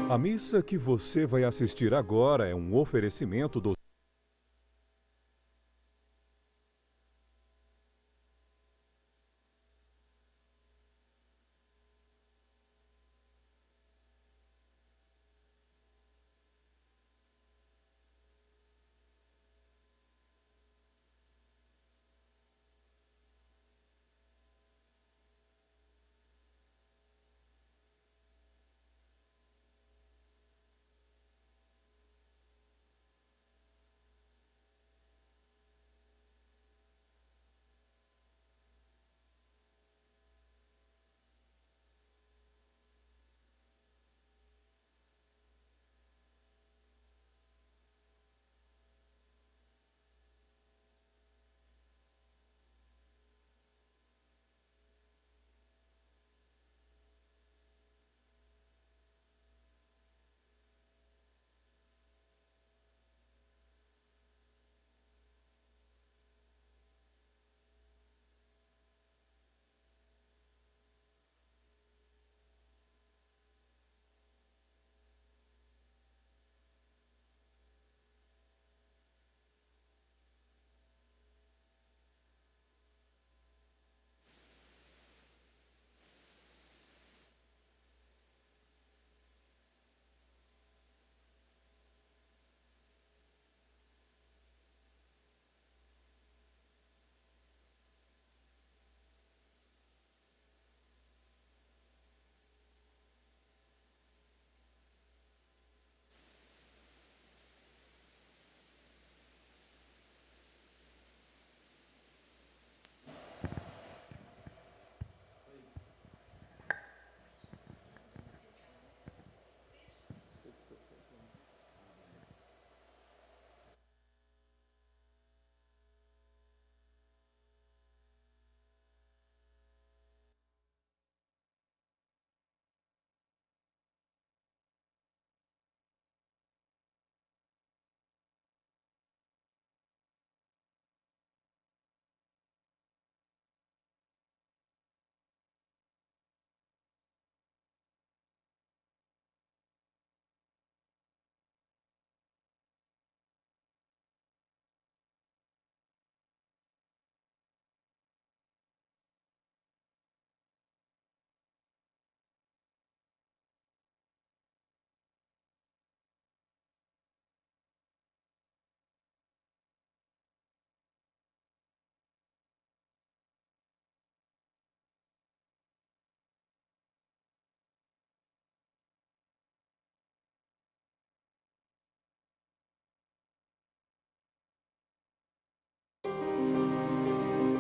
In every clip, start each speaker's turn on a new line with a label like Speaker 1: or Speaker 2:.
Speaker 1: A missa que você vai assistir agora é um oferecimento do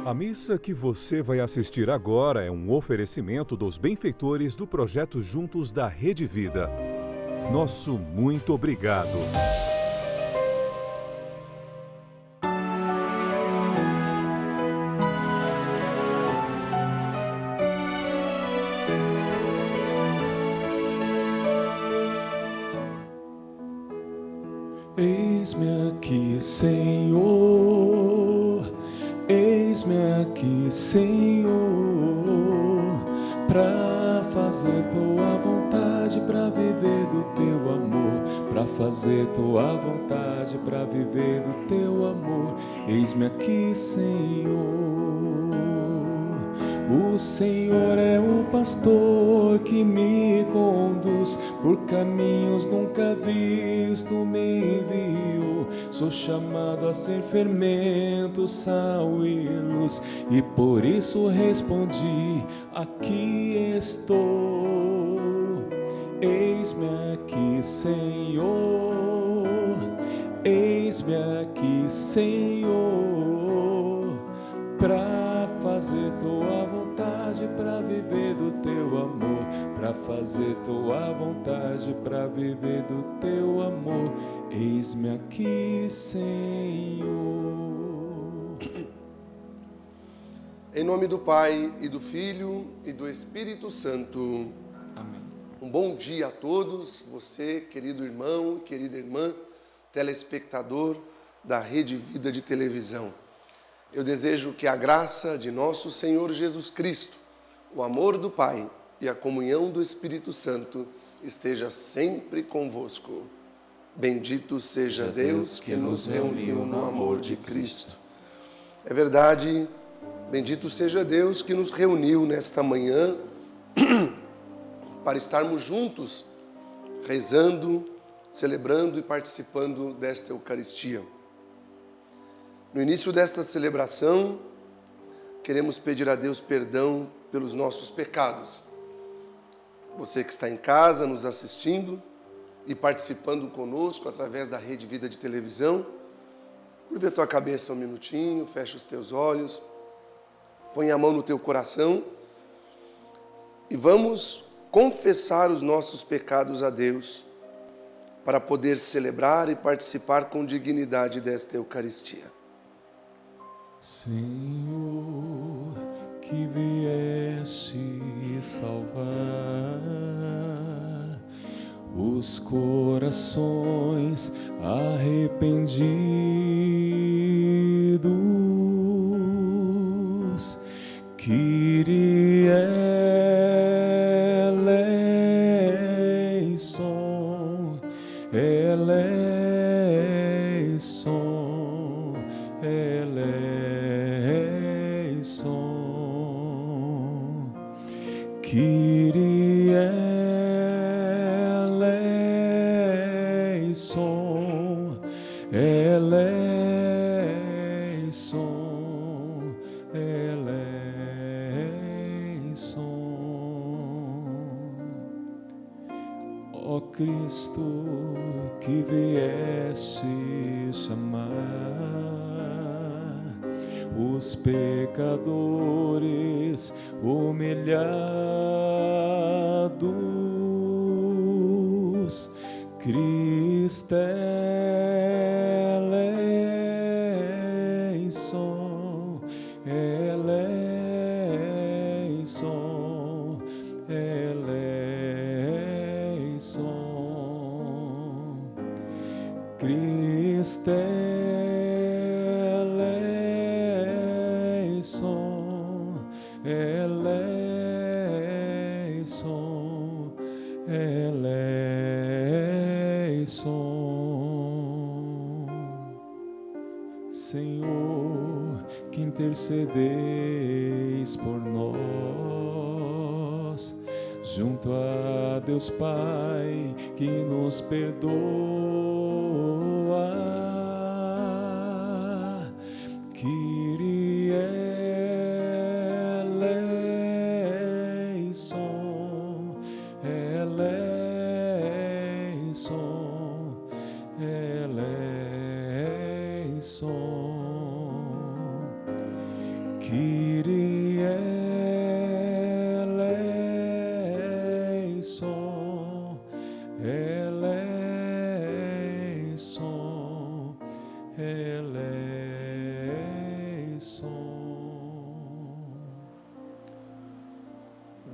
Speaker 1: A missa que você vai assistir agora é um oferecimento dos benfeitores do projeto Juntos da Rede Vida. Nosso muito obrigado.
Speaker 2: Eis-me aqui, Senhor, eis-me aqui, Senhor, pra fazer tua vontade, pra viver do teu amor, pra fazer tua vontade, pra viver do teu amor. Eis-me aqui, Senhor. O Senhor é o pastor que me conduz por caminhos nunca visto, me enviou. Sou chamado a ser fermento, sal e luz, e por isso respondi: aqui estou. Eis-me aqui, Senhor, eis-me aqui, Senhor, pra fazer tua vontade, pra viver do teu amor, pra fazer tua vontade, pra viver do teu amor. Eis-me aqui, Senhor.
Speaker 3: Em nome do Pai, e do Filho, e do Espírito Santo.
Speaker 2: Amém.
Speaker 3: Um bom dia a todos, você, querido irmão, querida irmã, telespectador da Rede Vida de televisão. Eu desejo que a graça de nosso Senhor Jesus Cristo, o amor do Pai e a comunhão do Espírito Santo esteja sempre convosco. Bendito seja Deus que nos reuniu no amor de Cristo. É verdade, bendito seja Deus que nos reuniu nesta manhã para estarmos juntos, rezando, celebrando e participando desta Eucaristia. No início desta celebração, queremos pedir a Deus perdão pelos nossos pecados. Você que está em casa nos assistindo e participando conosco através da Rede Vida de televisão, curva a tua cabeça um minutinho, fecha os teus olhos, põe a mão no teu coração e vamos confessar os nossos pecados a Deus para poder celebrar e participar com dignidade desta Eucaristia.
Speaker 2: Senhor, que vieste salvar os corações arrependidos, Kyrie eleison, eleison, eleison, Kyrie eleison, eleison, eleison. Ó Cristo, que vieste chamar os pecadores humilhados, Cristo eleison, eleison, eleison, Cristo eleison, eleison, eleison. Senhor, que intercedeis por nós, junto a Deus Pai, que nos perdoa, Kyrie eleison, eleison, eleison, Kyrie eleison, eleison, eleison.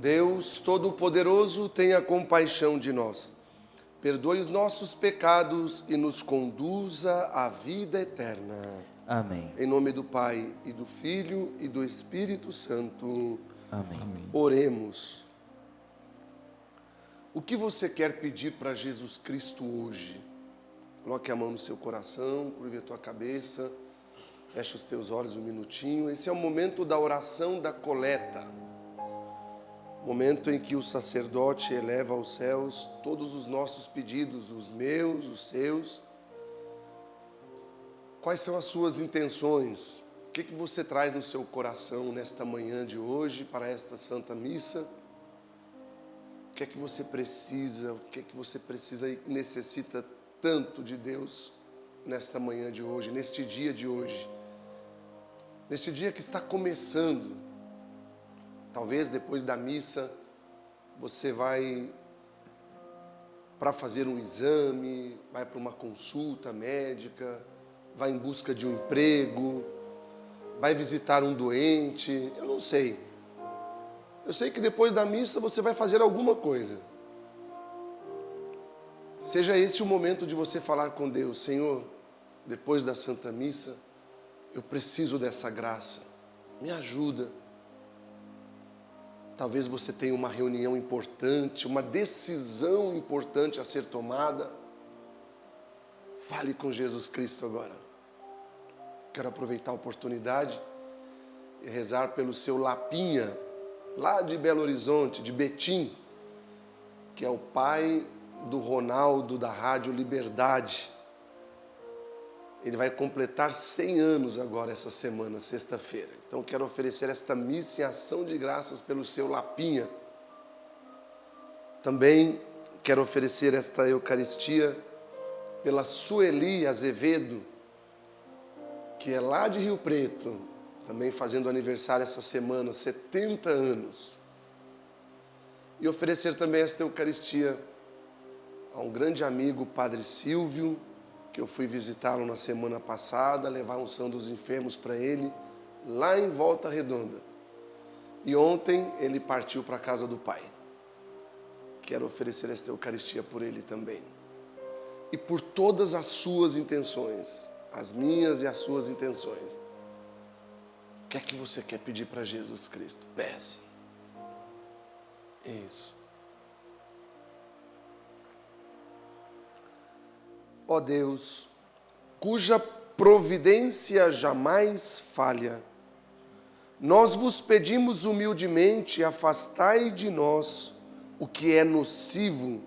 Speaker 3: Deus Todo-Poderoso, tenha compaixão de nós. Perdoe os nossos pecados e nos conduza à vida eterna.
Speaker 4: Amém.
Speaker 3: Em nome do Pai, e do Filho, e do Espírito Santo.
Speaker 4: Amém.
Speaker 3: Oremos. O que você quer pedir para Jesus Cristo hoje? Coloque a mão no seu coração, curve a tua cabeça, fecha os teus olhos um minutinho. Esse é o momento da oração da coleta. Momento em que o sacerdote eleva aos céus todos os nossos pedidos, os meus, os seus. Quais são as suas intenções? O que você traz no seu coração nesta manhã de hoje para esta Santa Missa? O que é que você precisa? O que é que você precisa e necessita tanto de Deus nesta manhã de hoje, neste dia de hoje? Neste dia que está começando. Talvez depois da missa você vai para fazer um exame, vai para uma consulta médica, vai em busca de um emprego, vai visitar um doente, eu não sei. Eu sei que depois da missa você vai fazer alguma coisa. Seja esse o momento de você falar com Deus: Senhor, depois da Santa Missa, eu preciso dessa graça, me ajuda. Talvez você tenha uma reunião importante, uma decisão importante a ser tomada. Fale com Jesus Cristo agora. Quero aproveitar a oportunidade e rezar pelo seu Lapinha, lá de Belo Horizonte, de Betim, que é o pai do Ronaldo da Rádio Liberdade. Ele vai completar 100 anos agora essa semana, sexta-feira. Então quero oferecer esta missa em ação de graças pelo seu Lapinha. Também quero oferecer esta Eucaristia pela Sueli Azevedo, que é lá de Rio Preto, também fazendo aniversário essa semana, 70 anos. E oferecer também esta Eucaristia a um grande amigo, o Padre Silvio, que eu fui visitá-lo na semana passada, levar a unção dos enfermos para ele, lá em Volta Redonda. E ontem ele partiu para a casa do Pai. Quero oferecer esta Eucaristia por ele também. E por todas as suas intenções, as minhas e as suas intenções. O que é que você quer pedir para Jesus Cristo? Peça. Isso. Ó Deus, cuja providência jamais falha, nós vos pedimos humildemente, afastai de nós o que é nocivo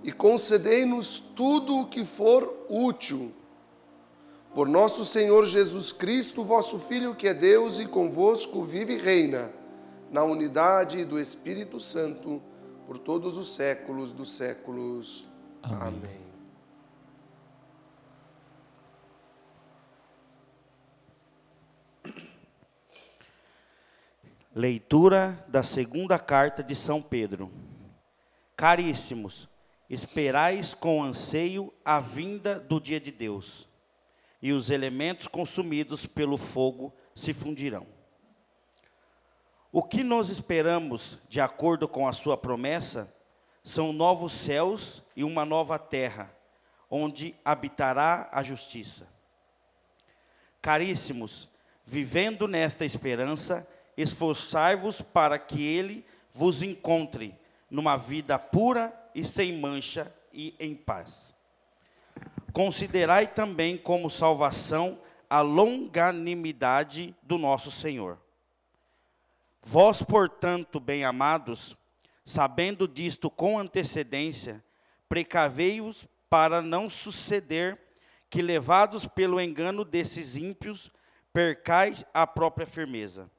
Speaker 3: e concedei-nos tudo o que for útil. Por nosso Senhor Jesus Cristo, vosso Filho, que é Deus e convosco vive e reina, na unidade do Espírito Santo, por todos os séculos dos séculos. Amém.
Speaker 4: Leitura da segunda carta de São Pedro. Caríssimos, esperais com anseio a vinda do dia de Deus, e os elementos consumidos pelo fogo se fundirão. O que nós esperamos, de acordo com a sua promessa, são novos céus e uma nova terra, onde habitará a justiça. Caríssimos, vivendo nesta esperança, esforçai-vos para que ele vos encontre numa vida pura e sem mancha e em paz. Considerai também como salvação a longanimidade do nosso Senhor. Vós, portanto, bem-amados, sabendo disto com antecedência, precavei-vos para não suceder que, levados pelo engano desses ímpios, percais a própria firmeza.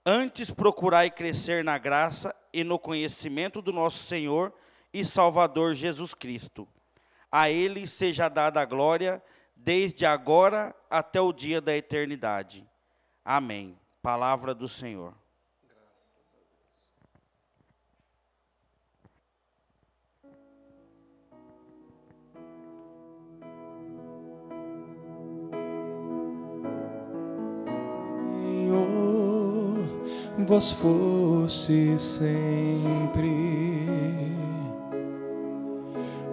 Speaker 4: Antes procurai crescer na graça e no conhecimento do nosso Senhor e Salvador Jesus Cristo. A Ele seja dada a glória, desde agora até o dia da eternidade. Amém. Palavra do Senhor.
Speaker 2: Vós foste sempre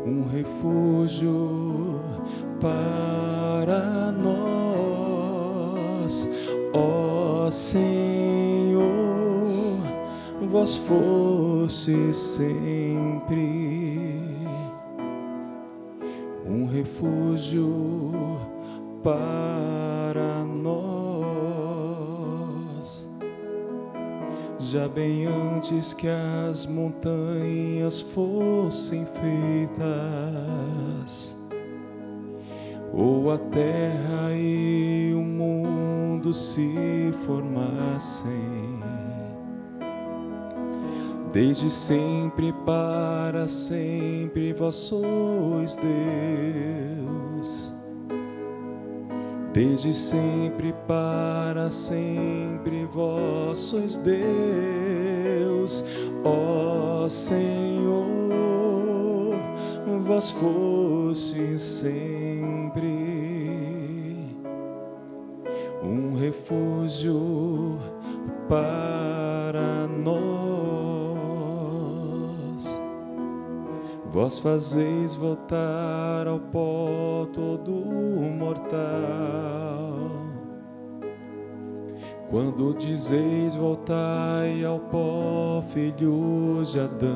Speaker 2: um refúgio para nós, ó Senhor, vós foste sempre um refúgio para nós. Já bem antes que as montanhas fossem feitas, ou a terra e o mundo se formassem, desde sempre para sempre vós sois Deus. Desde sempre para sempre vós sois Deus, ó Senhor, vós foste sempre um refúgio para nós. Vós fazeis voltar ao pó todo mortal, Quando dizeis voltai ao pó, filhos de Adão,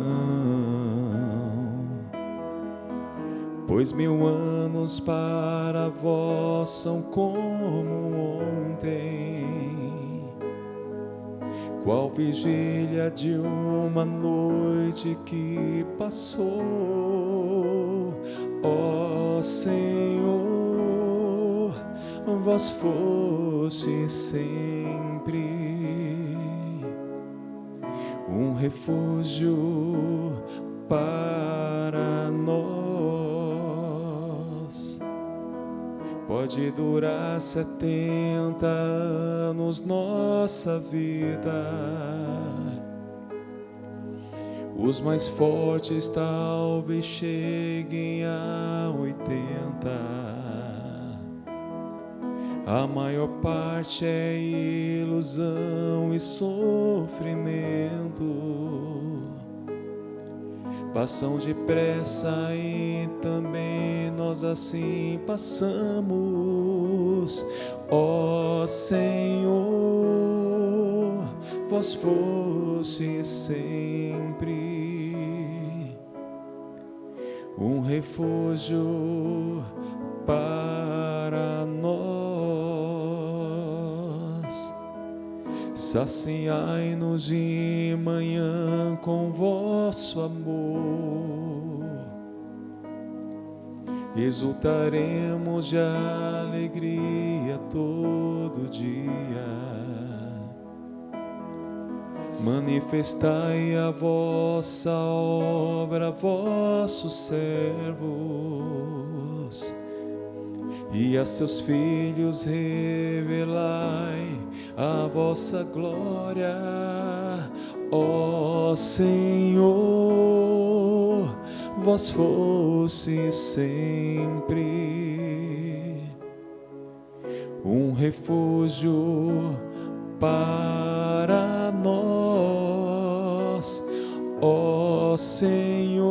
Speaker 2: pois 1000 anos para vós são como ontem, qual vigília de uma noite que passou. Ó Senhor, vós foste sempre um refúgio para nós. Pode durar 70 anos nossa vida, os mais fortes talvez cheguem a 80. A maior parte é ilusão e sofrimento. Passam depressa e também nós assim passamos. Ó Senhor, vós foste sempre um refúgio para nós. Saciai-nos de manhã com vosso amor, exultaremos de alegria todo dia. Manifestai a vossa obra, vossos servos, e a seus filhos revelai a vossa glória. Ó Senhor, vós foste sempre um refúgio para nós. Ó Senhor,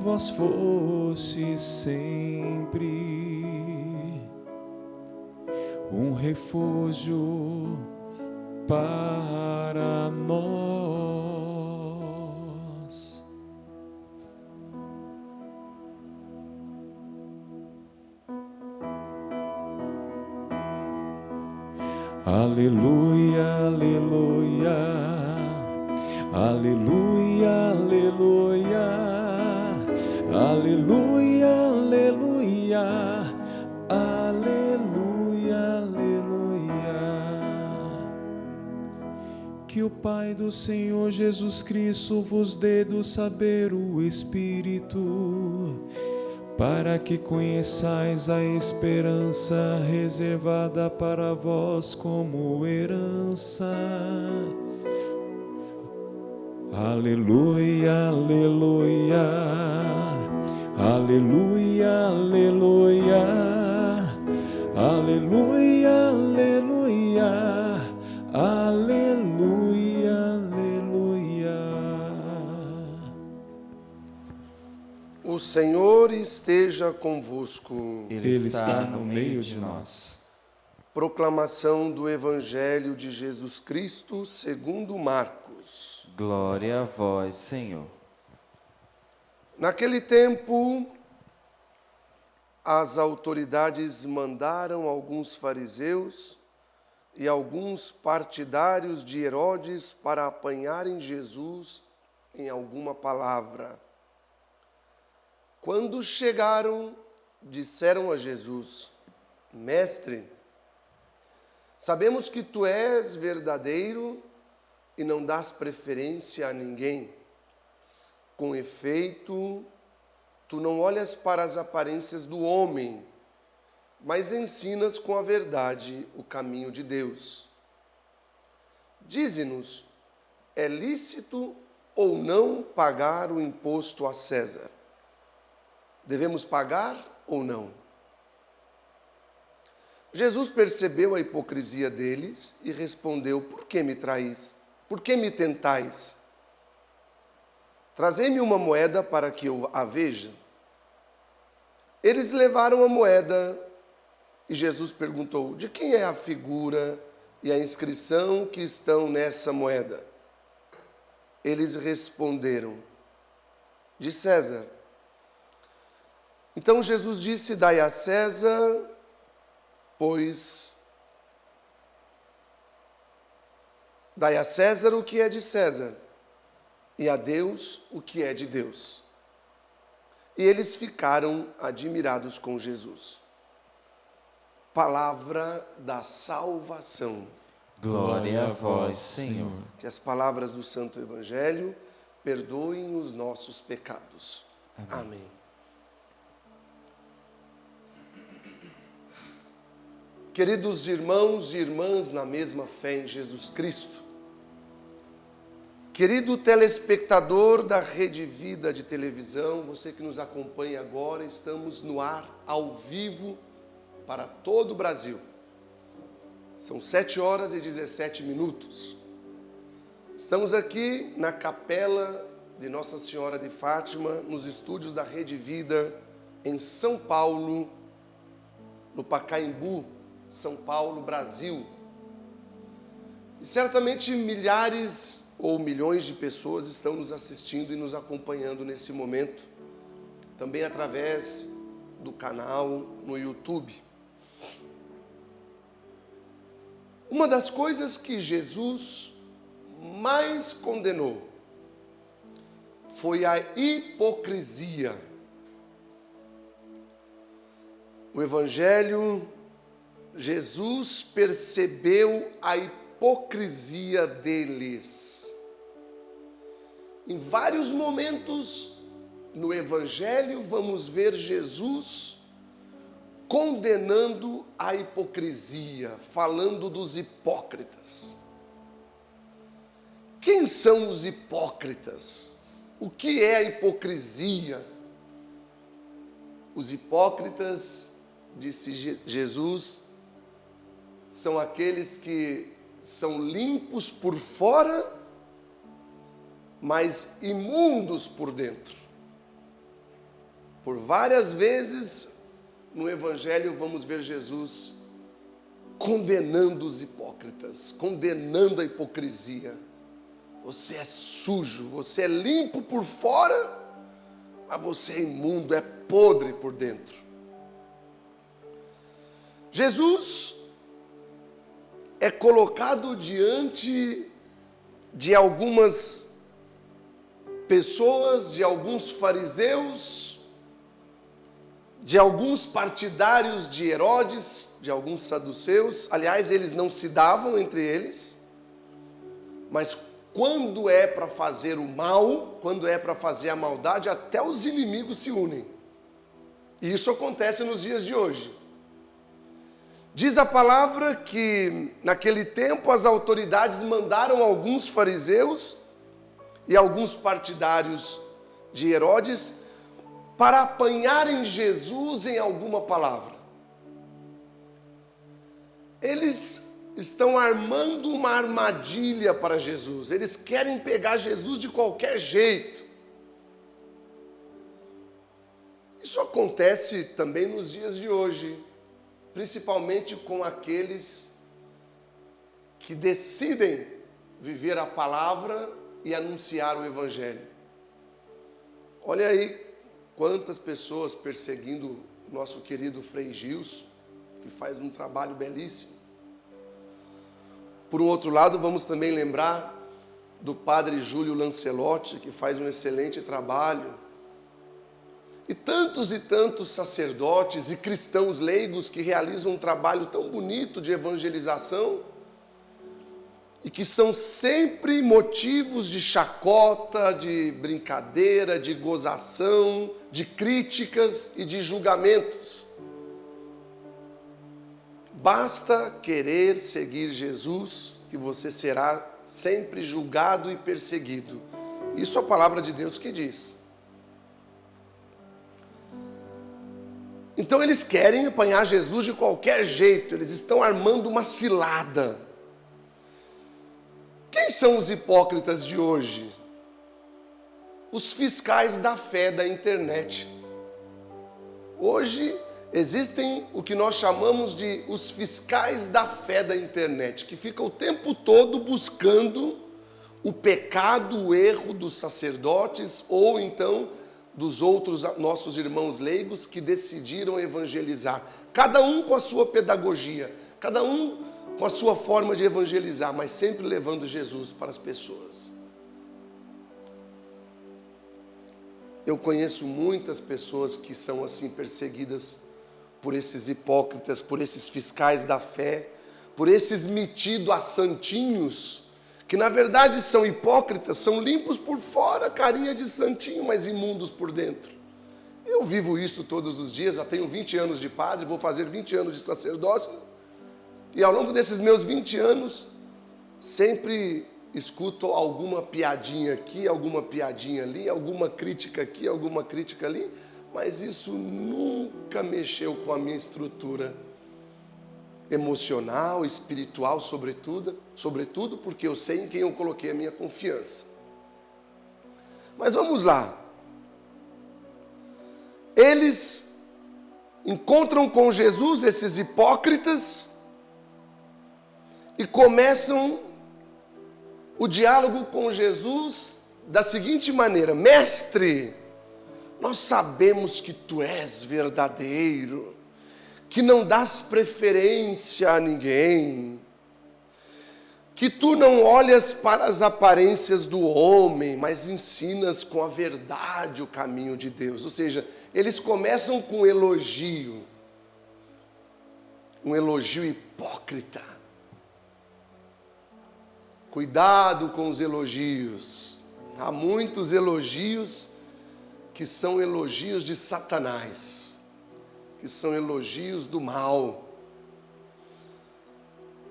Speaker 2: vós foste sempre um refúgio para nós. Aleluia, aleluia, aleluia, aleluia, aleluia, aleluia, aleluia, aleluia. Que o Pai do Senhor Jesus Cristo vos dê do saber o Espírito, para que conheçais a esperança reservada para vós como herança. Aleluia, aleluia, aleluia, aleluia, aleluia, aleluia, aleluia, aleluia.
Speaker 3: O Senhor esteja convosco.
Speaker 2: Ele está no meio de nós.
Speaker 3: Proclamação do Evangelho de Jesus Cristo segundo Marcos.
Speaker 5: Glória a vós, Senhor.
Speaker 3: Naquele tempo, as autoridades mandaram alguns fariseus e alguns partidários de Herodes para apanharem Jesus em alguma palavra. Quando chegaram, disseram a Jesus: Mestre, sabemos que tu és verdadeiro e não dás preferência a ninguém. Com efeito, tu não olhas para as aparências do homem, mas ensinas com a verdade o caminho de Deus. Dize-nos, é lícito ou não pagar o imposto a César? Devemos pagar ou não? Jesus percebeu a hipocrisia deles e respondeu: Por que me traís? Por que me tentais? Trazei-me uma moeda para que eu a veja. Eles levaram a moeda E Jesus perguntou: de quem é a figura e a inscrição que estão nessa moeda? Eles responderam: de César. Então Jesus disse: dai a César, pois dai a César o que é de César, e a Deus o que é de Deus. E eles ficaram admirados com Jesus. Palavra da salvação.
Speaker 5: Glória a vós, Senhor.
Speaker 3: Que as palavras do Santo Evangelho perdoem os nossos pecados. Amém. Queridos irmãos e irmãs na mesma fé em Jesus Cristo, querido telespectador da Rede Vida de televisão, você que nos acompanha agora, estamos no ar, ao vivo, para todo o Brasil. São 7h17. Estamos aqui na capela de Nossa Senhora de Fátima, nos estúdios da Rede Vida, em São Paulo, no Pacaembu, São Paulo, Brasil. E certamente milhares ou milhões de pessoas estão nos assistindo e nos acompanhando nesse momento, também através do canal no YouTube. Uma das coisas que Jesus mais condenou foi a hipocrisia. O Evangelho, Jesus percebeu a hipocrisia deles. Em vários momentos no Evangelho vamos ver Jesus condenando a hipocrisia, falando dos hipócritas. Quem são os hipócritas? O que é a hipocrisia? Os hipócritas, disse Jesus, são aqueles que são limpos por fora, mas imundos por dentro. Por várias vezes no Evangelho vamos ver Jesus condenando os hipócritas, condenando a hipocrisia. Você é sujo, você é limpo por fora, mas você é imundo, é podre por dentro. Jesus é colocado diante de algumas pessoas, de alguns fariseus, de alguns partidários de Herodes, de alguns saduceus. Aliás, eles não se davam entre eles, mas quando é para fazer o mal, quando é para fazer a maldade, até os inimigos se unem. E isso acontece nos dias de hoje. Diz a palavra que naquele tempo as autoridades mandaram alguns fariseus e alguns partidários de Herodes para apanharem Jesus em alguma palavra. Eles estão armando uma armadilha para Jesus. Eles querem pegar Jesus de qualquer jeito. Isso acontece também nos dias de hoje, principalmente com aqueles que decidem viver a palavra e anunciar o Evangelho. Olha aí quantas pessoas perseguindo o nosso querido Frei Gilson, que faz um trabalho belíssimo. Por um outro lado, vamos também lembrar do padre Júlio Lancelotti, que faz um excelente trabalho. E tantos sacerdotes e cristãos leigos que realizam um trabalho tão bonito de evangelização e que são sempre motivos de chacota, de brincadeira, de gozação, de críticas e de julgamentos. Basta querer seguir Jesus, que você será sempre julgado e perseguido. Isso é a palavra de Deus que diz. Então eles querem apanhar Jesus de qualquer jeito, eles estão armando uma cilada. Quem são os hipócritas de hoje? Os fiscais da fé da internet. Hoje Existem o que nós chamamos de os fiscais da fé da internet, que ficam o tempo todo buscando o pecado, o erro dos sacerdotes ou então dos outros nossos irmãos leigos que decidiram evangelizar. Cada um com a sua pedagogia, cada um com a sua forma de evangelizar, mas sempre levando Jesus para as pessoas. Eu conheço muitas pessoas que são assim perseguidas por esses hipócritas, por esses fiscais da fé, por esses metidos a santinhos, que na verdade são hipócritas, são limpos por fora, carinha de santinho, mas imundos por dentro. Eu vivo isso todos os dias, já tenho 20 anos de padre, vou fazer 20 anos de sacerdócio, e ao longo desses meus 20 anos, sempre escuto alguma piadinha aqui, alguma piadinha ali, alguma crítica aqui, alguma crítica ali, mas isso nunca mexeu com a minha estrutura emocional, espiritual, sobretudo porque eu sei em quem eu coloquei a minha confiança. Mas vamos lá. Eles encontram com Jesus, esses hipócritas, e começam o diálogo com Jesus da seguinte maneira: Mestre, nós sabemos que tu és verdadeiro, que não dás preferência a ninguém, que tu não olhas para as aparências do homem, mas ensinas com a verdade o caminho de Deus. Ou seja, eles começam com elogio, um elogio hipócrita. Cuidado com os elogios. Há muitos elogios que são elogios de Satanás, que são elogios do mal.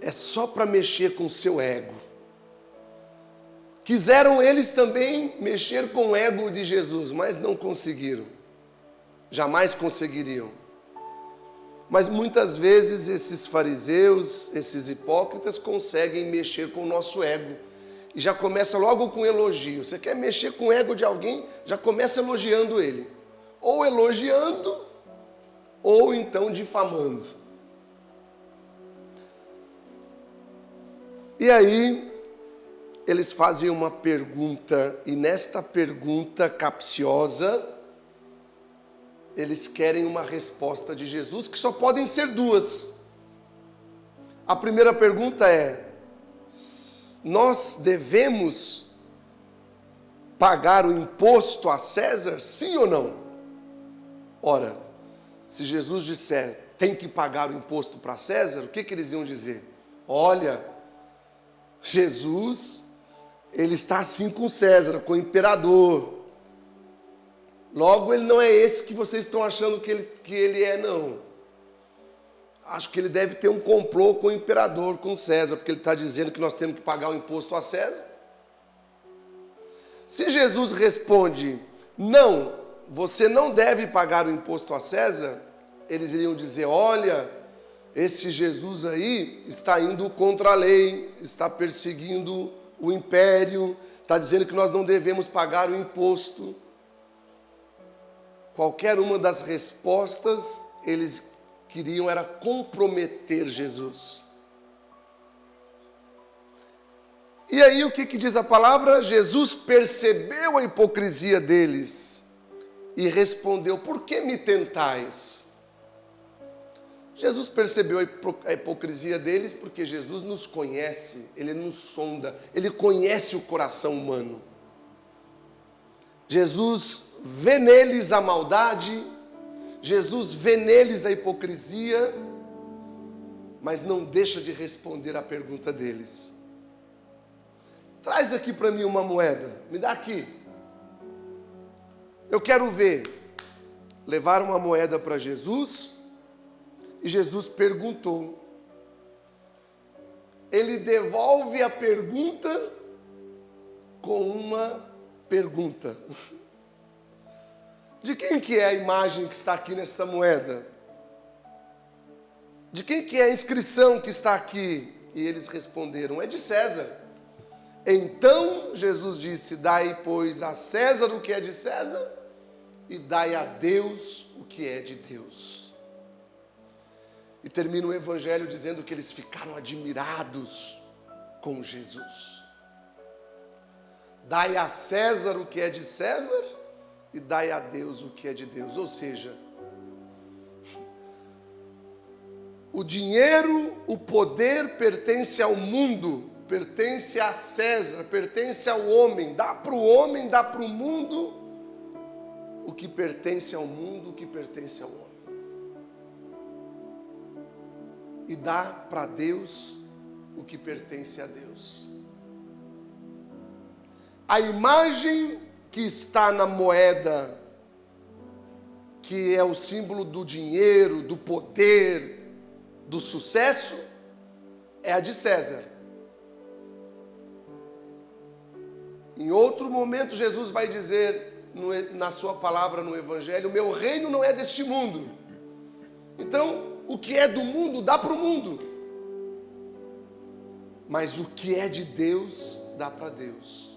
Speaker 3: É só para mexer com o seu ego. Quiseram eles também mexer com o ego de Jesus, mas não conseguiram. Jamais conseguiriam. Mas muitas vezes esses fariseus, esses hipócritas conseguem mexer com o nosso ego. E já começa logo com elogio. Você quer mexer com o ego de alguém, já começa elogiando ele. Ou elogiando, ou então difamando. E aí, eles fazem uma pergunta, e nesta pergunta capciosa, eles querem uma resposta de Jesus, que só podem ser duas. A primeira pergunta é: nós devemos pagar o imposto a César, sim ou não? Ora, se Jesus disser, tem que pagar o imposto para César, o que eles iam dizer? Olha, Jesus, ele está assim com César, com o imperador. Logo, ele não é esse que vocês estão achando que ele é, não. Acho que ele deve ter um complô com o imperador, com César, porque ele está dizendo que nós temos que pagar o imposto a César. Se Jesus responde, não, você não deve pagar o imposto a César, eles iriam dizer, olha, esse Jesus aí está indo contra a lei, está perseguindo o império, está dizendo que nós não devemos pagar o imposto. Qualquer uma das respostas, eles queriam era comprometer Jesus. E aí o que diz a palavra? Jesus percebeu a hipocrisia deles e respondeu, por que me tentais? Jesus percebeu a hipocrisia deles porque Jesus nos conhece, Ele nos sonda, Ele conhece o coração humano. Jesus vê neles a maldade, Jesus vê neles a hipocrisia, mas não deixa de responder à pergunta deles. Traz aqui para mim uma moeda, me dá aqui. Eu quero ver. Levaram uma moeda para Jesus e Jesus perguntou. Ele devolve a pergunta com uma pergunta. De quem que é a imagem que está aqui nessa moeda? De quem que é a inscrição que está aqui? E eles responderam, é de César. Então Jesus disse, dai, pois, a César o que é de César, e dai a Deus o que é de Deus. E termina o evangelho dizendo que eles ficaram admirados com Jesus. Dai a César o que é de César e dai a Deus o que é de Deus. Ou seja, o dinheiro, o poder pertence ao mundo, pertence a César, pertence ao homem. Dá para o homem, dá para o mundo o que pertence ao mundo, o que pertence ao homem. E dá para Deus o que pertence a Deus. A imagem que está na moeda, que é o símbolo do dinheiro, do poder, do sucesso, é a de César. Em outro momento, Jesus vai dizer na sua palavra no Evangelho: o meu reino não é deste mundo. Então, o que é do mundo, dá para o mundo. Mas o que é de Deus, dá para Deus.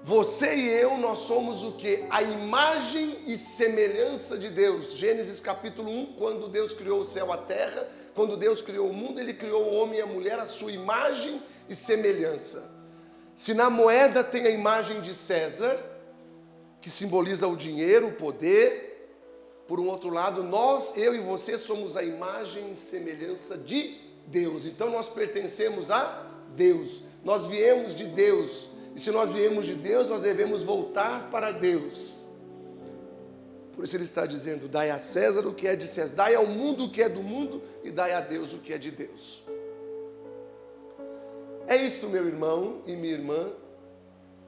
Speaker 3: Você e eu, nós somos o quê? A imagem e semelhança de Deus. Gênesis capítulo 1, quando Deus criou o céu e a terra, quando Deus criou o mundo, Ele criou o homem e a mulher, a sua imagem e semelhança. Se na moeda tem a imagem de César, que simboliza o dinheiro, o poder, por um outro lado, eu e você, somos a imagem e semelhança de Deus. Então nós pertencemos a Deus. Nós viemos de Deus. E se nós viemos de Deus, nós devemos voltar para Deus. Por isso ele está dizendo: dai a César o que é de César, dai ao mundo o que é do mundo e dai a Deus o que é de Deus. É isto, meu irmão e minha irmã,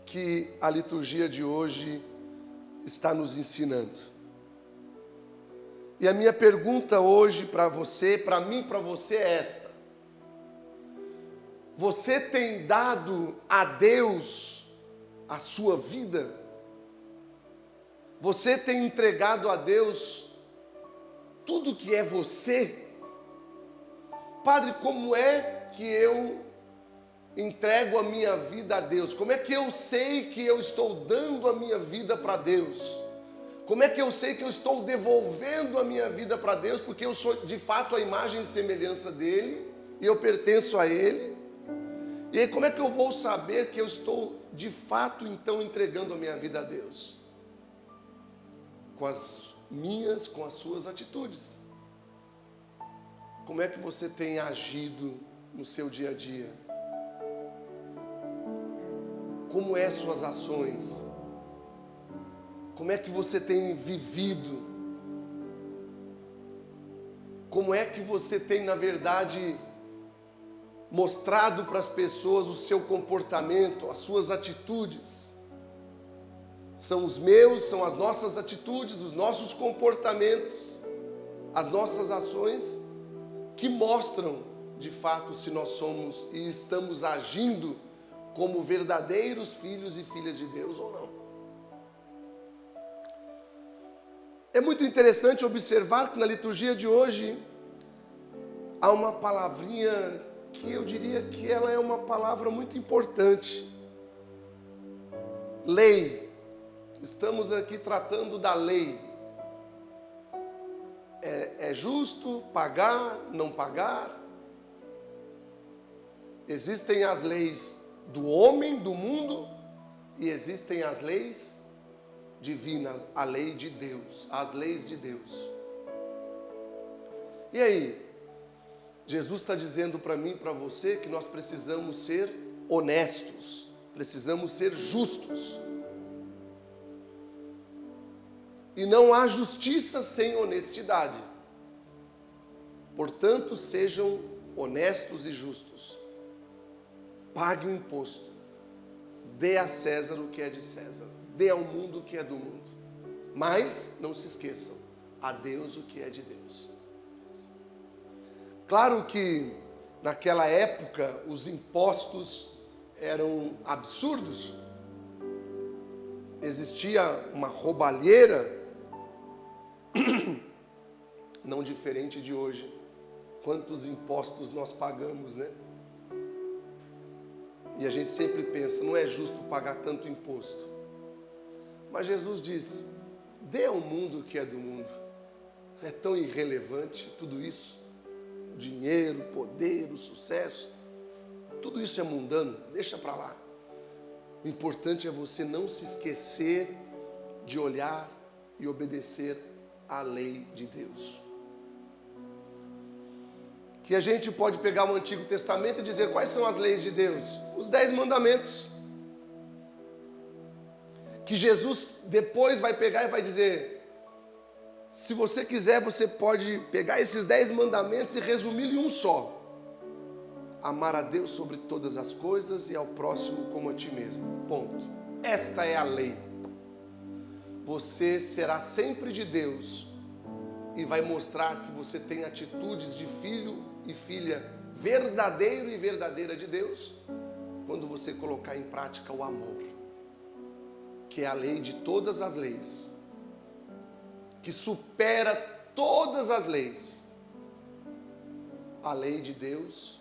Speaker 3: que a liturgia de hoje está nos ensinando. E a minha pergunta hoje para você, para mim, para você é esta: você tem dado a Deus a sua vida? Você tem entregado a Deus tudo que é você? Padre, como é que eu entrego a minha vida a Deus? Como é que eu sei que eu estou dando a minha vida para Deus? Como é que eu sei que eu estou devolvendo a minha vida para Deus? Porque eu sou de fato a imagem e semelhança dEle, e eu pertenço a Ele. E aí como é que eu vou saber que eu estou de fato então entregando a minha vida a Deus? Com as suas atitudes. Como é que você tem agido no seu dia a dia? Como é suas ações? Como é que você tem vivido? Como é que você tem, na verdade, mostrado para as pessoas o seu comportamento, as suas atitudes? São as nossas atitudes, os nossos comportamentos, as nossas ações que mostram, de fato, se nós somos e estamos agindo como verdadeiros filhos e filhas de Deus ou não. É muito interessante observar que na liturgia de hoje há uma palavrinha que eu diria que ela é uma palavra muito importante. Lei. Estamos aqui tratando da lei. É justo pagar, não pagar? Existem as leis do homem, do mundo, e existem as leis divinas, a lei de Deus, as leis de Deus. E aí? Jesus está dizendo para mim e para você que nós precisamos ser honestos, precisamos ser justos. E não há justiça sem honestidade. Portanto, sejam honestos e justos. Pague o imposto. Dê a César o que é de César. Dê ao mundo o que é do mundo. Mas, não se esqueçam, a Deus o que é de Deus. Claro que, naquela época, os impostos eram absurdos. Existia uma roubalheira, não diferente de hoje. Quantos impostos nós pagamos, né? E a gente sempre pensa, não é justo pagar tanto imposto. Mas Jesus disse, dê ao mundo o que é do mundo. É tão irrelevante tudo isso. O dinheiro, o poder, o sucesso. Tudo isso é mundano, deixa para lá. O importante é você não se esquecer de olhar e obedecer à lei de Deus. Que a gente pode pegar o Antigo Testamento e dizer quais são as leis de Deus? Os 10 mandamentos. Que Jesus depois vai pegar e vai dizer, se você quiser, você pode pegar esses 10 mandamentos e resumi-lo em um só. Amar a Deus sobre todas as coisas e ao próximo como a ti mesmo. Ponto. Esta é a lei. Você será sempre de Deus e vai mostrar que você tem atitudes de filho e filha verdadeiro e verdadeira de Deus quando você colocar em prática o amor, que é a lei de todas as leis, que supera todas as leis. A lei de Deus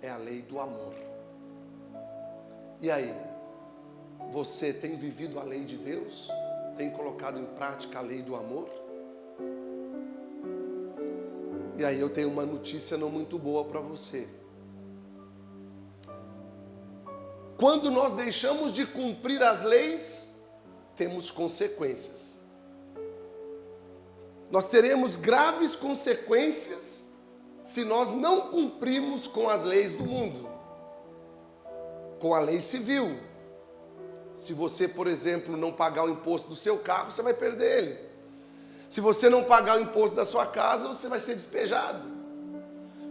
Speaker 3: é a lei do amor. E aí, você tem vivido a lei de Deus? Tem colocado em prática a lei do amor? E aí eu tenho uma notícia não muito boa para você. Quando nós deixamos de cumprir as leis, temos consequências. Nós teremos graves consequências se nós não cumprirmos com as leis do mundo, com a lei civil. Se você, por exemplo, não pagar o imposto do seu carro, você vai perder ele. Se você não pagar o imposto da sua casa, você vai ser despejado.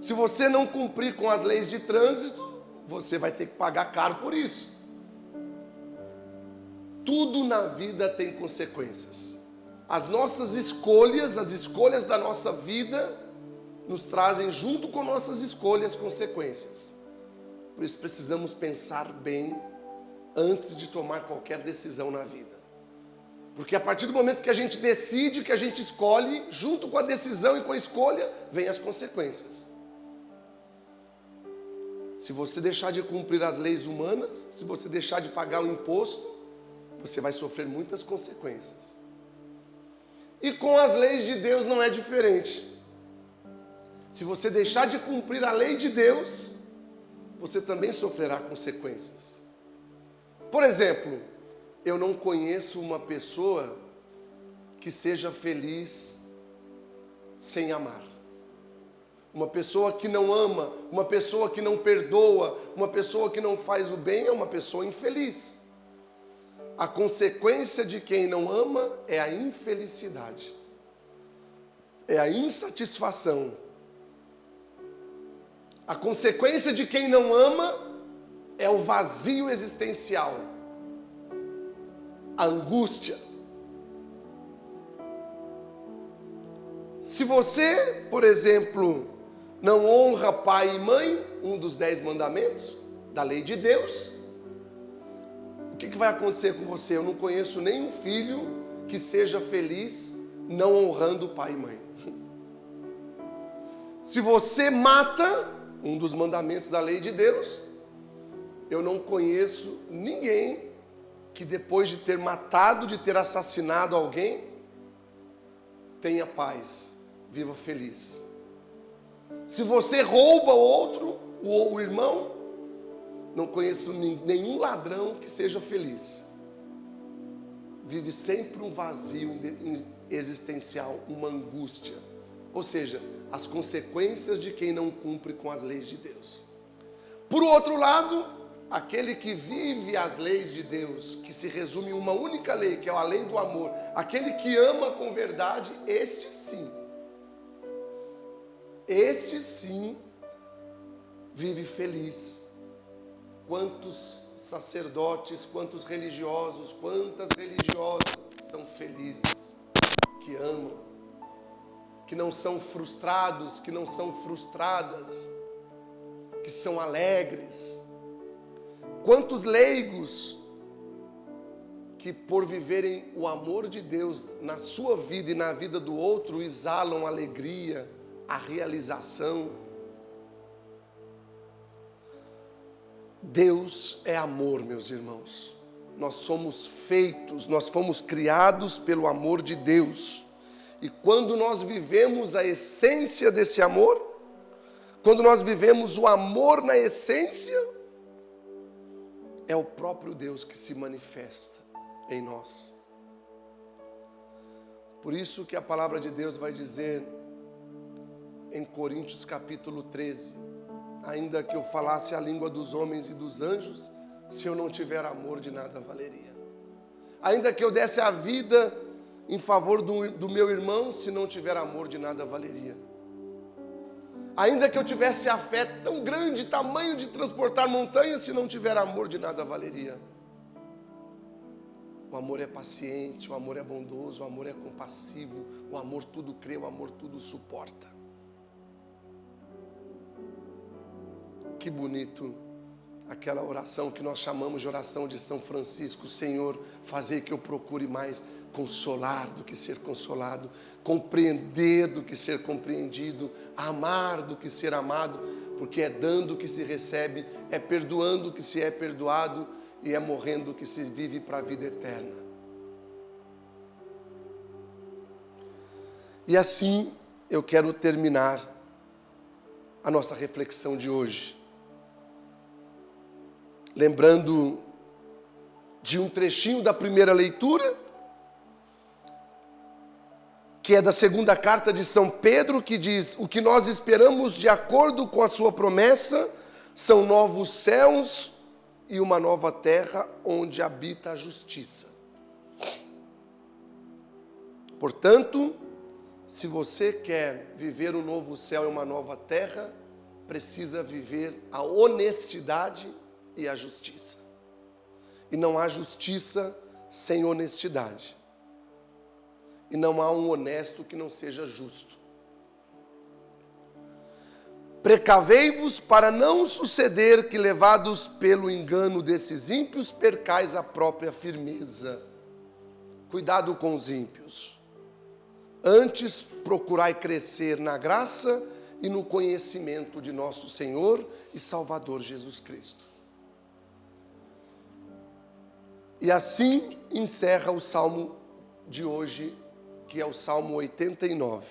Speaker 3: Se você não cumprir com as leis de trânsito, você vai ter que pagar caro por isso. Tudo na vida tem consequências. As nossas escolhas, as escolhas da nossa vida, nos trazem junto com nossas escolhas consequências. Por isso precisamos pensar bem antes de tomar qualquer decisão na vida. Porque a partir do momento que a gente decide, que a gente escolhe, junto com a decisão e com a escolha, vem as consequências. Se você deixar de cumprir as leis humanas, se você deixar de pagar o imposto, você vai sofrer muitas consequências. E com as leis de Deus não é diferente. Se você deixar de cumprir a lei de Deus, você também sofrerá consequências. Por exemplo, eu não conheço uma pessoa que seja feliz sem amar. Uma pessoa que não ama, uma pessoa que não perdoa, uma pessoa que não faz o bem é uma pessoa infeliz. A consequência de quem não ama é a infelicidade, é a insatisfação. A consequência de quem não ama é o vazio existencial, a angústia. Se você, por exemplo, não honra pai e mãe, um dos 10 mandamentos da lei de Deus, o que vai acontecer com você? Eu não conheço nenhum filho que seja feliz não honrando pai e mãe. Se você mata, um dos mandamentos da lei de Deus, eu não conheço ninguém que depois de ter matado, de ter assassinado alguém, tenha paz, viva feliz. Se você rouba o outro, o irmão, não conheço nenhum ladrão que seja feliz. Vive sempre um vazio existencial, uma angústia. Ou seja, as consequências de quem não cumpre com as leis de Deus. Por outro lado, aquele que vive as leis de Deus, que se resume em uma única lei, que é a lei do amor, aquele que ama com verdade, este sim, vive feliz. Quantos sacerdotes, quantos religiosos, quantas religiosas são felizes, que amam, que não são frustrados, que não são frustradas, que são alegres. Quantos leigos que por viverem o amor de Deus na sua vida e na vida do outro, exalam a alegria, a realização. Deus é amor, meus irmãos. Nós somos feitos, nós fomos criados pelo amor de Deus. E quando nós vivemos a essência desse amor, quando nós vivemos o amor na essência, é o próprio Deus que se manifesta em nós. Por isso que a palavra de Deus vai dizer em Coríntios capítulo 13, ainda que eu falasse a língua dos homens e dos anjos, se eu não tiver amor, de nada valeria. Ainda que eu desse a vida em favor do meu irmão, se não tiver amor, de nada valeria. Ainda que eu tivesse a fé tão grande, tamanho de transportar montanhas, se não tiver amor, de nada valeria. O amor é paciente, o amor é bondoso, o amor é compassivo, o amor tudo crê, o amor tudo suporta. Que bonito aquela oração que nós chamamos de oração de São Francisco: Senhor, fazer que eu procure mais consolar do que ser consolado, compreender do que ser compreendido, amar do que ser amado, porque é dando que se recebe, é perdoando que se é perdoado e é morrendo que se vive para a vida eterna. E assim eu quero terminar a nossa reflexão de hoje, lembrando de um trechinho da primeira leitura, que é da segunda carta de São Pedro, que diz: o que nós esperamos de acordo com a sua promessa são novos céus e uma nova terra onde habita a justiça. Portanto, se você quer viver um novo céu e uma nova terra, precisa viver a honestidade e a justiça. E não há justiça sem honestidade. E não há um honesto que não seja justo. Precavei-vos para não suceder que, levados pelo engano desses ímpios, percais a própria firmeza. Cuidado com os ímpios. Antes, procurai crescer na graça e no conhecimento de nosso Senhor e Salvador Jesus Cristo. E assim encerra o Salmo de hoje, que é o Salmo 89.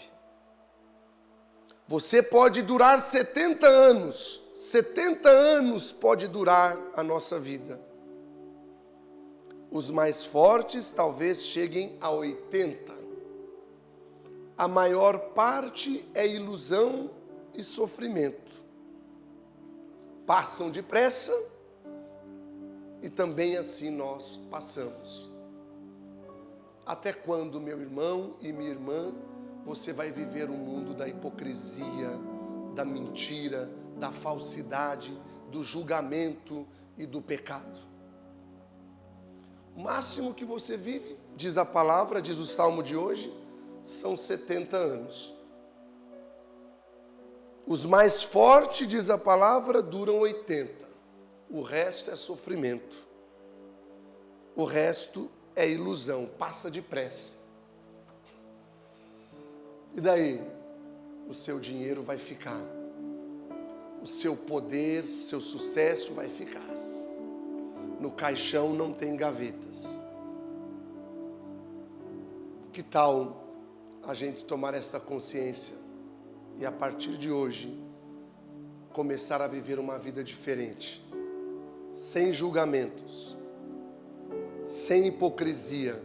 Speaker 3: Você pode durar 70 anos. 70 anos pode durar a nossa vida. Os mais fortes talvez cheguem a 80. A maior parte é ilusão e sofrimento. Passam depressa e também assim nós passamos. Até quando, meu irmão e minha irmã, você vai viver o mundo da hipocrisia, da mentira, da falsidade, do julgamento e do pecado? O máximo que você vive, diz a palavra, diz o Salmo de hoje, são 70 anos. Os mais fortes, diz a palavra, duram 80. O resto é sofrimento. O resto é ilusão, passa depressa. E daí? O seu dinheiro vai ficar. O seu poder, seu sucesso vai ficar. No caixão não tem gavetas. Que tal a gente tomar essa consciência e a partir de hoje começar a viver uma vida diferente, sem julgamentos, sem hipocrisia,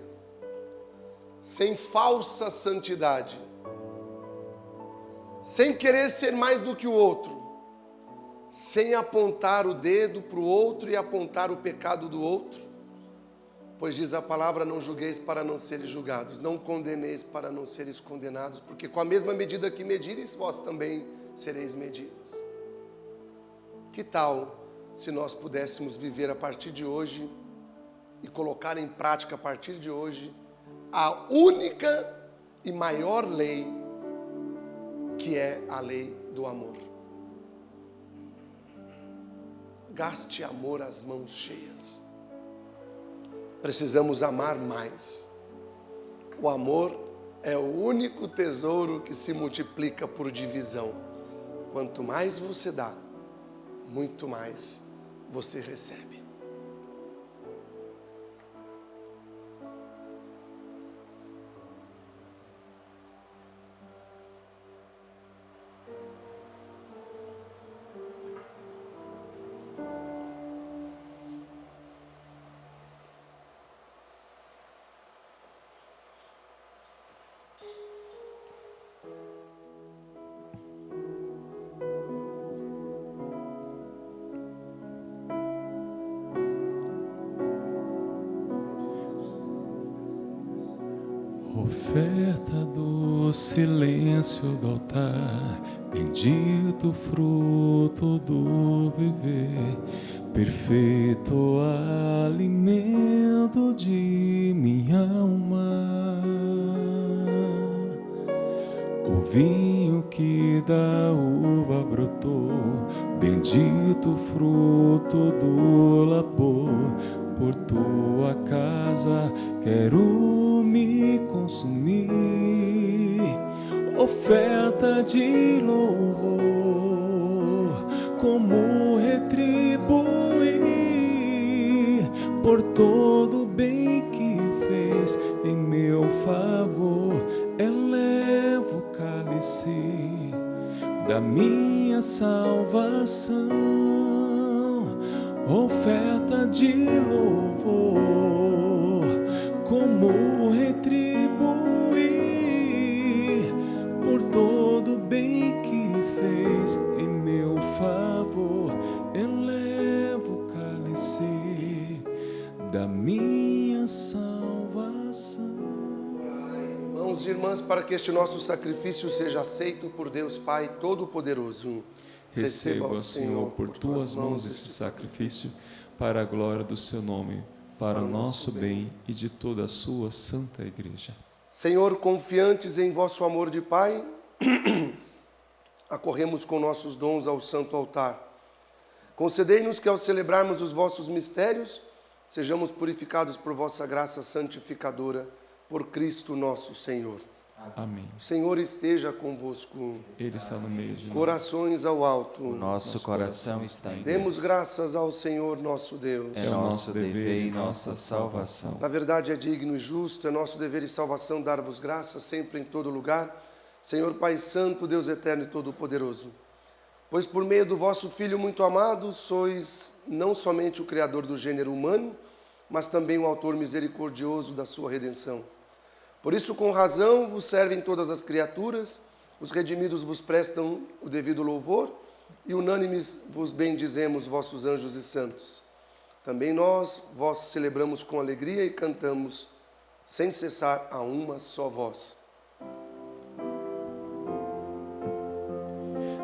Speaker 3: sem falsa santidade, sem querer ser mais do que o outro, sem apontar o dedo para o outro e apontar o pecado do outro, pois diz a palavra: não julgueis para não seres julgados, não condeneis para não seres condenados, porque com a mesma medida que medires, vós também sereis medidos. Que tal se nós pudéssemos viver a partir de hoje e colocar em prática a partir de hoje a única e maior lei, que é a lei do amor. Gaste amor às mãos cheias. Precisamos amar mais. O amor é o único tesouro que se multiplica por divisão. Quanto mais você dá, muito mais você recebe.
Speaker 2: Oferta do silêncio do altar, bendito fruto do viver, perfeito alimento de minha alma. O vinho que da uva brotou, bendito fruto do labor, por tua casa quero me consumir. Oferta de louvor, como retribuir por todo o bem que fez em meu favor. Elevo o cálice da minha salvação, oferta de louvor, como retribuir por todo o bem que fez em meu favor. Elevo o cálice da minha salvação.
Speaker 3: Irmãos e irmãs, para que este nosso sacrifício seja aceito por Deus Pai Todo-Poderoso,
Speaker 2: receba, ó Senhor, por tuas mãos esse sacrifício, para a glória do seu nome, para o nosso bem e de toda a sua santa igreja.
Speaker 3: Senhor, confiantes em vosso amor de Pai, acorremos com nossos dons ao santo altar. Concedei-nos que, ao celebrarmos os vossos mistérios, sejamos purificados por vossa graça santificadora, por Cristo nosso Senhor.
Speaker 2: Amém.
Speaker 3: O Senhor esteja convosco.
Speaker 2: Ele está no meio de nós.
Speaker 3: Corações ao alto.
Speaker 5: O nosso coração está em
Speaker 3: Demos
Speaker 5: Deus.
Speaker 3: graças ao Senhor nosso Deus.
Speaker 5: É nosso dever e nossa salvação.
Speaker 3: Na verdade é digno e justo, é nosso dever e salvação dar-vos graça sempre em todo lugar, Senhor Pai Santo, Deus eterno e todo-poderoso. Pois por meio do vosso Filho muito amado, sois não somente o Criador do gênero humano, mas também o autor misericordioso da sua redenção. Por isso, com razão, vos servem todas as criaturas, os redimidos vos prestam o devido louvor, e unânimes vos bendizemos, vossos anjos e santos. Também nós, vós celebramos com alegria e cantamos, sem cessar, a uma só voz.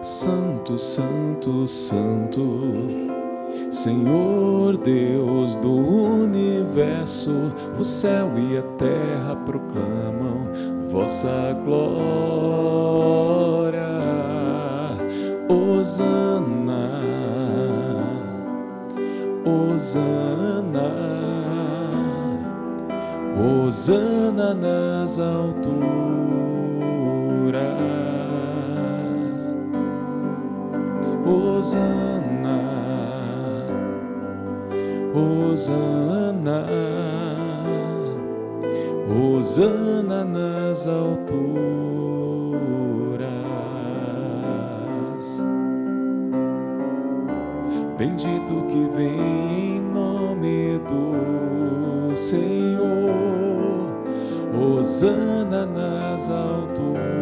Speaker 2: Santo, Santo, Santo, Senhor Deus do universo, o céu e a terra proclamam vossa glória. Hosana, Hosana, Hosana nas alturas. Hosana, Hosana, Hosana nas alturas. Bendito que vem em nome do Senhor, Hosana nas alturas.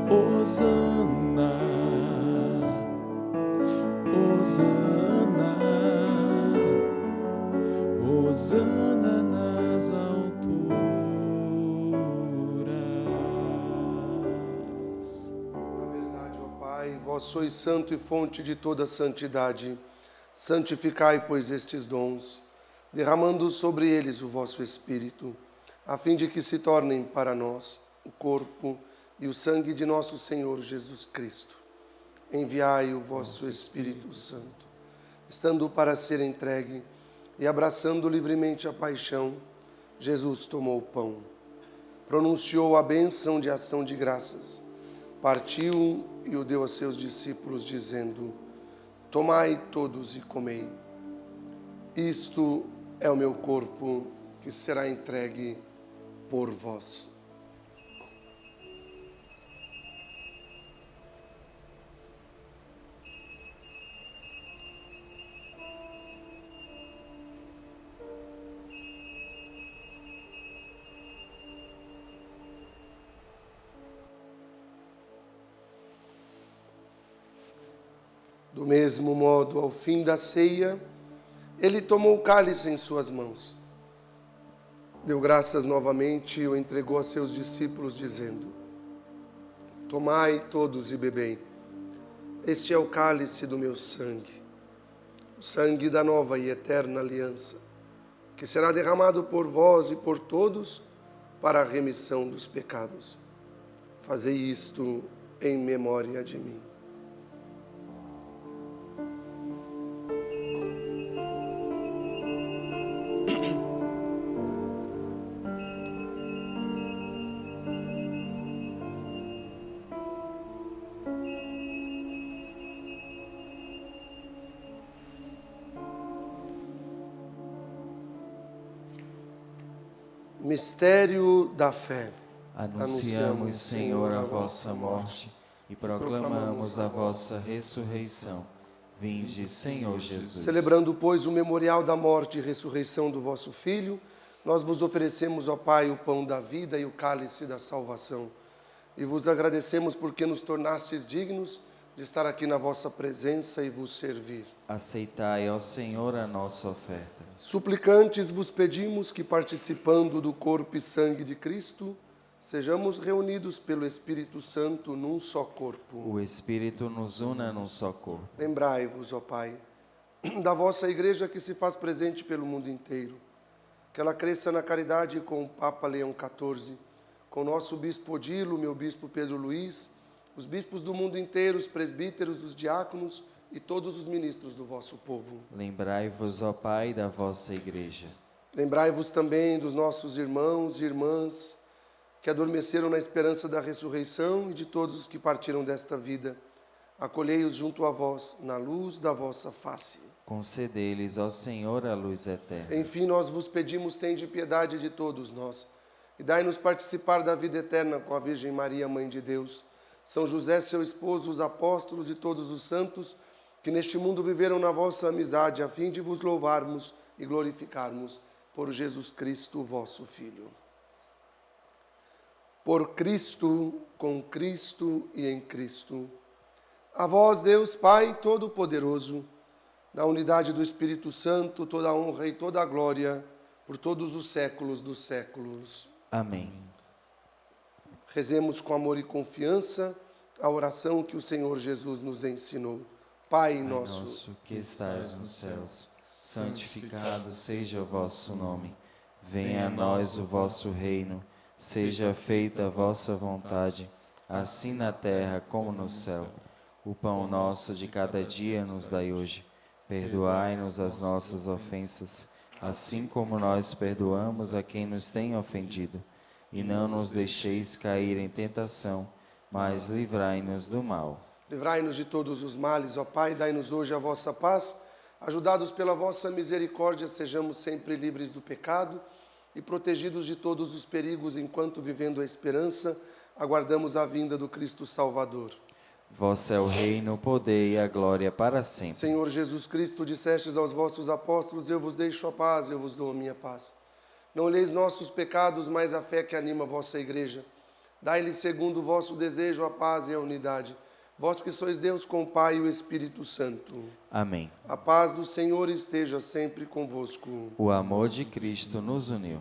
Speaker 2: Hosana, Hosana, Hosana nas alturas.
Speaker 3: Na verdade, ó Pai, vós sois santo e fonte de toda santidade. Santificai, pois, estes dons, derramando sobre eles o vosso Espírito, a fim de que se tornem para nós o corpo e o sangue de nosso Senhor Jesus Cristo. Enviai o vosso Espírito Santo, estando para ser entregue e abraçando livremente a paixão, Jesus tomou o pão, pronunciou a bênção de ação de graças, partiu e o deu a seus discípulos, dizendo: tomai todos e comei. Isto é o meu corpo que será entregue por vós. Do mesmo modo, ao fim da ceia, Ele tomou o cálice em suas mãos, deu graças novamente e o entregou a seus discípulos, dizendo: tomai todos e bebei. Este é o cálice do meu sangue, o sangue da nova e eterna aliança, que será derramado por vós e por todos para a remissão dos pecados. Fazei isto em memória de mim. Mistério da fé.
Speaker 5: Anunciamos, Senhor, a vossa morte e proclamamos a vossa ressurreição. Vinde, Senhor Jesus.
Speaker 3: Celebrando, pois, o memorial da morte e ressurreição do vosso Filho, nós vos oferecemos, ó Pai, o pão da vida e o cálice da salvação. E vos agradecemos porque nos tornastes dignos de estar aqui na vossa presença e vos servir.
Speaker 5: Aceitai, ó Senhor, a nossa oferta.
Speaker 3: Suplicantes vos pedimos que, participando do corpo e sangue de Cristo, sejamos reunidos pelo Espírito Santo num só corpo.
Speaker 5: O Espírito nos una num só corpo.
Speaker 3: Lembrai-vos, ó Pai, da vossa Igreja que se faz presente pelo mundo inteiro. Que ela cresça na caridade com o Papa Leão XIV, com o nosso Bispo Odilo, meu Bispo Pedro Luiz, os bispos do mundo inteiro, os presbíteros, os diáconos e todos os ministros do vosso povo.
Speaker 5: Lembrai-vos, ó Pai, da vossa Igreja.
Speaker 3: Lembrai-vos também dos nossos irmãos e irmãs que adormeceram na esperança da ressurreição e de todos os que partiram desta vida. Acolhei-os junto a vós, na luz da vossa face.
Speaker 5: Concedei-lhes, ó Senhor, a luz eterna.
Speaker 3: Enfim, nós vos pedimos, tende piedade de todos nós, e dai-nos participar da vida eterna com a Virgem Maria, Mãe de Deus, São José, seu esposo, os apóstolos e todos os santos, que neste mundo viveram na vossa amizade, a fim de vos louvarmos e glorificarmos por Jesus Cristo, vosso Filho. Por Cristo, com Cristo e em Cristo. A vós, Deus Pai Todo-Poderoso, na unidade do Espírito Santo, toda a honra e toda a glória, por todos os séculos dos séculos.
Speaker 5: Amém.
Speaker 3: Rezemos com amor e confiança a oração que o Senhor Jesus nos ensinou. Pai nosso,
Speaker 5: que estais nos céus, santificado seja o vosso nome. Venha a nós o vosso reino. Seja feita a vossa vontade, assim na terra como no céu. O pão nosso de cada dia nos dai hoje. Perdoai-nos as nossas ofensas, assim como nós perdoamos a quem nos tem ofendido. E não nos deixeis cair em tentação, mas livrai-nos do mal.
Speaker 3: Livrai-nos de todos os males, ó Pai, dai-nos hoje a vossa paz. Ajudados pela vossa misericórdia, sejamos sempre livres do pecado e protegidos de todos os perigos, enquanto, vivendo a esperança, aguardamos a vinda do Cristo Salvador.
Speaker 5: Vosso é o reino, o poder e a glória para sempre.
Speaker 3: Senhor Jesus Cristo, dissestes aos vossos apóstolos: eu vos deixo a paz, eu vos dou a minha paz. Não olheis nossos pecados, mas a fé que anima a vossa Igreja. Dai-lhe, segundo o vosso desejo, a paz e a unidade. Vós que sois Deus com o Pai e o Espírito Santo.
Speaker 5: Amém.
Speaker 3: A paz do Senhor esteja sempre convosco.
Speaker 5: O amor de Cristo nos uniu.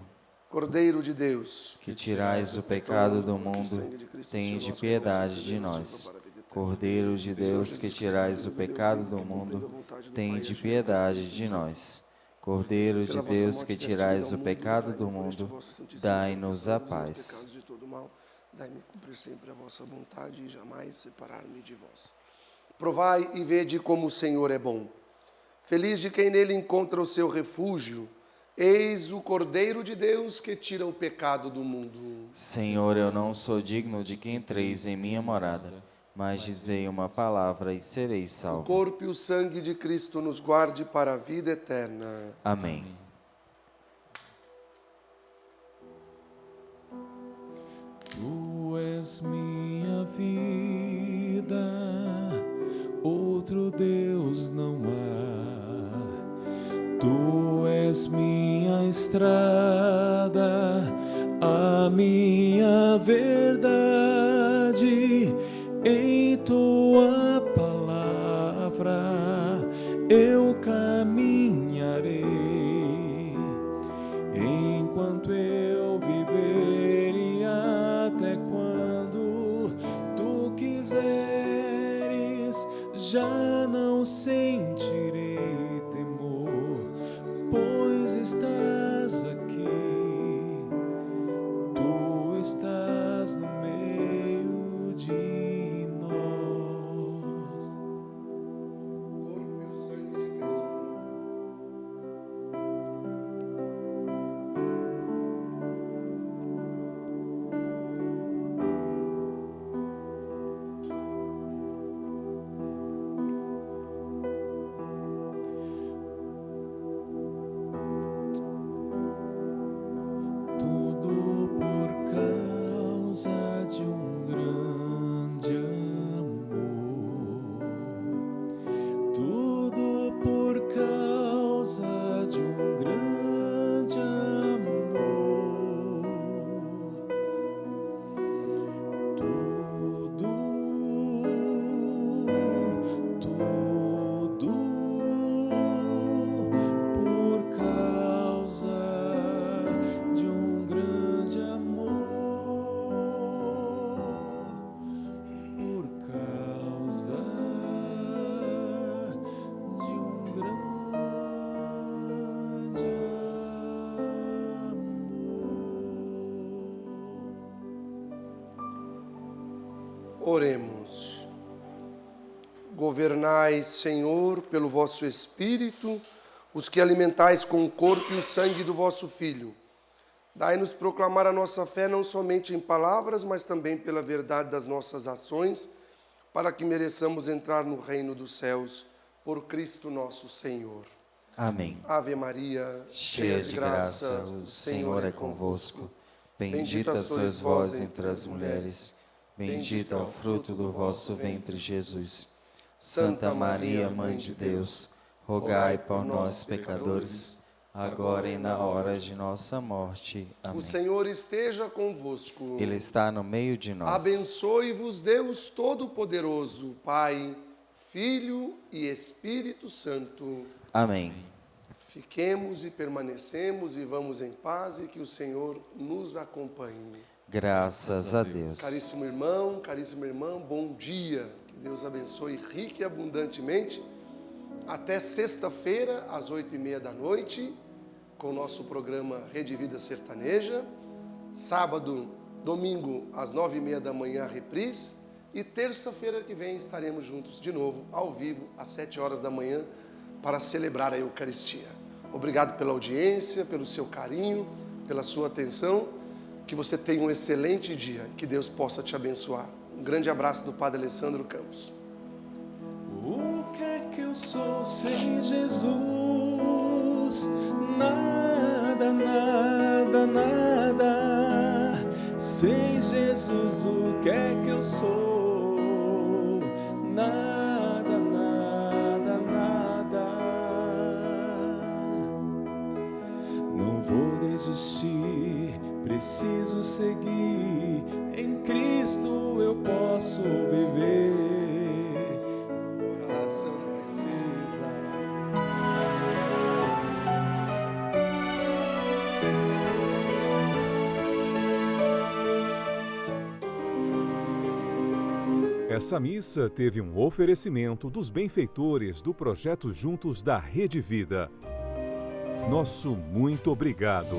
Speaker 3: Cordeiro de Deus,
Speaker 5: que tirais o pecado do mundo, tende piedade de nós. Cordeiro de Deus, que tirais o pecado do mundo, tende piedade de nós. Cordeiro de Deus, que tirais o pecado do mundo, dai-nos a paz.
Speaker 3: Dai-me cumprir sempre a vossa vontade e jamais separar-me de vós. Provai e vede como o Senhor é bom. Feliz de quem nele encontra o seu refúgio. Eis o Cordeiro de Deus que tira o pecado do mundo.
Speaker 5: Senhor, eu não sou digno de que entreis em minha morada, mas dizei uma palavra e serei salvo.
Speaker 3: O corpo e o sangue de Cristo nos guarde para a vida eterna.
Speaker 5: Amém.
Speaker 2: Tu és minha vida, outro Deus não há. Tu és minha estrada, a minha verdade. Em tua palavra eu caminho. caminharei enquanto eu viver e até quando tu quiseres, já não sentirei temor, pois estás aqui, tu estás no meio de nós.
Speaker 3: Corpo e o sangue de Cristo.
Speaker 2: Tudo por causa de um grande amor. Tudo por causa de um grande amor. Tudo por causa de um grande amor, por causa de um grande amor.
Speaker 3: Oremos. Governai, Senhor, pelo vosso Espírito, os que alimentais com o corpo e o sangue do vosso Filho. Dai-nos proclamar a nossa fé não somente em palavras, mas também pela verdade das nossas ações, para que mereçamos entrar no reino dos céus, por Cristo nosso Senhor.
Speaker 5: Amém.
Speaker 3: Ave Maria,
Speaker 5: Cheia de graça, o Senhor é convosco. Bendita sois vós entre as mulheres. Bendito é o fruto do vosso ventre, Jesus. Santa Maria, Mãe de Deus, rogai por nós, pecadores, agora e na hora de nossa morte. Amém.
Speaker 3: O Senhor esteja convosco.
Speaker 5: Ele está no meio de nós.
Speaker 3: Abençoe-vos Deus Todo-Poderoso, Pai, Filho e Espírito Santo.
Speaker 5: Amém.
Speaker 3: Fiquemos e permanecemos e vamos em paz e que o Senhor nos acompanhe.
Speaker 5: Graças a Deus.
Speaker 3: Caríssimo irmão, caríssima irmã, bom dia. Que Deus abençoe rica e abundantemente. Até sexta-feira, às 8h30 da noite, com o nosso programa Rede Vida Sertaneja. Sábado, domingo, às 9h30 da manhã, reprise. E terça-feira que vem estaremos juntos de novo, ao vivo, às 7 horas da manhã, para celebrar a Eucaristia. Obrigado pela audiência, pelo seu carinho, pela sua atenção. Que você tenha um excelente dia, que Deus possa te abençoar. Um grande abraço do Padre Alessandro Campos.
Speaker 2: O que é que eu sou sem Jesus? Nada, nada, nada. Sem Jesus, o que é que eu sou? Nada, nada, nada. Não vou desistir, preciso seguir. Em Cristo eu posso viver.
Speaker 3: Oração.
Speaker 2: Precisa.
Speaker 1: Essa missa teve um oferecimento dos benfeitores do projeto Juntos da Rede Vida. Nosso muito obrigado.